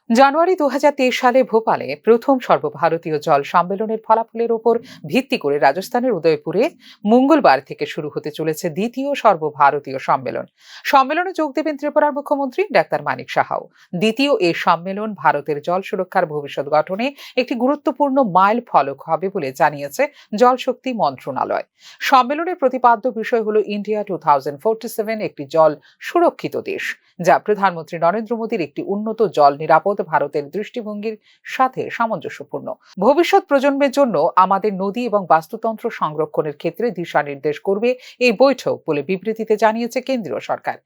জানুয়ারি ২০২৩ সালে ভোপালে প্রথম সর্বভারতীয় জল সম্মেলনের ফলাফলের ওপর ভিত্তি করে রাজস্থানের উদয়পুরে মঙ্গলবার থেকে শুরু হতে চলেছে দ্বিতীয় সর্বভারতীয় সম্মেলন। সম্মেলনে যোগ দেবেন ত্রিপুরার মুখ্যমন্ত্রী ডাক্তার মানিক সাহাও। দ্বিতীয় এই সম্মেলন ভারতের জল সুরক্ষার ভবিষ্যৎ গঠনে একটি গুরুত্বপূর্ণ মাইল ফলক হবে বলে জানিয়েছে জল শক্তি মন্ত্রণালয়। সম্মেলনের প্রতিপাদ্য বিষয় হল ইন্ডিয়া 2047, একটি জল সুরক্ষিত দেশ, যা প্রধানমন্ত্রী নরেন্দ্র মোদীর একটি উন্নত জল নিরাপদ ভারতের দৃষ্টিভঙ্গির সাথে সামঞ্জস্যপূর্ণ। ভবিষ্যৎ প্রজন্মের জন্য আমাদের নদী এবং বাস্তুতন্ত্র সংরক্ষণের ক্ষেত্রে দিশানির্দেশ করবে এই বৈঠক বলে বিবৃতিতে জানিয়েছে কেন্দ্রীয় সরকার।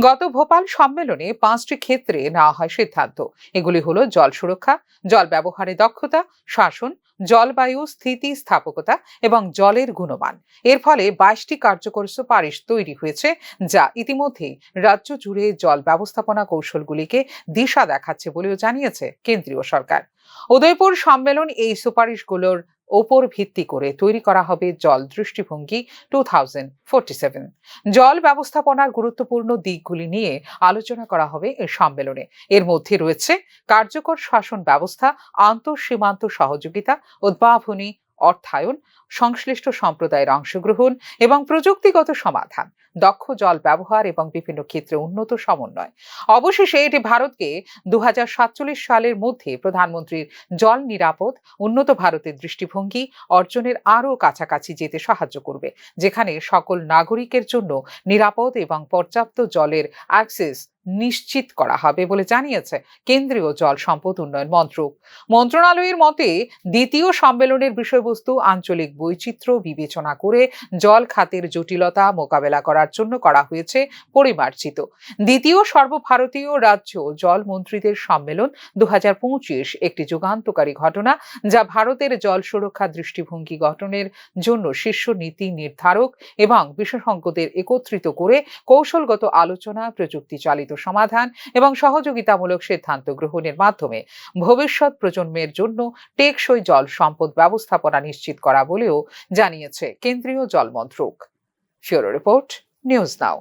গত ভোপাল সম্মেলনে 5টি ক্ষেত্রে নেওয়া হয় সিদ্ধান্ত। এগুলি হলো জল সুরক্ষা, জল ব্যবহারে দক্ষতা, শাসন, জলবায়ু স্থিতিস্থাপকতা এবং জলের গুণমান। এর ফলে 22টি কার্যকর সুপারিশ তৈরি হয়েছে, যা ইতিমধ্যেই রাজ্য জুড়ে জল ব্যবস্থাপনা কৌশলগুলিকে দিশা দেখাচ্ছে বলেও জানিয়েছে কেন্দ্রীয় সরকার। উদয়পুর সম্মেলন এই সুপারিশগুলোর ওপর ভিত্তি করে তৈরি করা হবে জল দৃষ্টিভঙ্গি 2047। জল ব্যবস্থাপনার গুরুত্বপূর্ণ দিকগুলি নিয়ে আলোচনা করা হবে এই সম্মেলনে। এর মধ্যে রয়েছে কার্যকর শাসন ব্যবস্থা, আন্তঃসীমান্ত সহযোগিতা, উদ্ভাবনী অর্থায়ন, সংশ্লিষ্ট সম্প্রদায়ের অংশগ্রহণ এবং প্রযুক্তিগত সমাধান, দক্ষ জল ব্যবহার এবং বিভিন্ন ক্ষেত্রে উন্নত সমন্বয়। অবশেষে এটি ভারতকে 2047 সালের মধ্যে প্রধানমন্ত্রীর জল নিরাপদ উন্নত ভারতের দৃষ্টিভঙ্গি অর্জনের আরও কাছাকাছি যেতে সাহায্য করবে, যেখানে সকল নাগরিকের জন্য নিরাপদ এবং পর্যাপ্ত জলের অ্যাক্সেস নিশ্চিত করা হবে বলে জানিয়েছে কেন্দ্রীয় জল সম্পদ উন্নয়ন মন্ত্রক। মন্ত্রণালয়ের মতে দ্বিতীয় সম্মেলনের বিষয়বস্তু আঞ্চলিক বৈচিত্র্য বিবেচনা করে জল খাতের জটিলতা মোকাবেলা করার জন্য করা হয়েছে পরিমার্জিত। দ্বিতীয় সর্বভারতীয় রাজ্য জল মন্ত্রীদের সম্মেলন 2025 একটি যুগান্তকারী ঘটনা, যা ভারতের জল সুরক্ষা দৃষ্টিভঙ্গি গঠনের জন্য শীর্ষ নীতি নির্ধারক এবং বিশেষজ্ঞদের একত্রিত করে কৌশলগত আলোচনা, প্রযুক্তি চালিত সমাধান এবং সহযোগিতামূলক সিদ্ধান্ত গ্রহণের মাধ্যমে ভবিষ্যৎ প্রজন্মের জন্য টেকসই জল সম্পদ ব্যবস্থাপনা নিশ্চিত করা বলেও জানিয়েছে কেন্দ্রীয় জল মন্ত্রক। Bureau report, news now.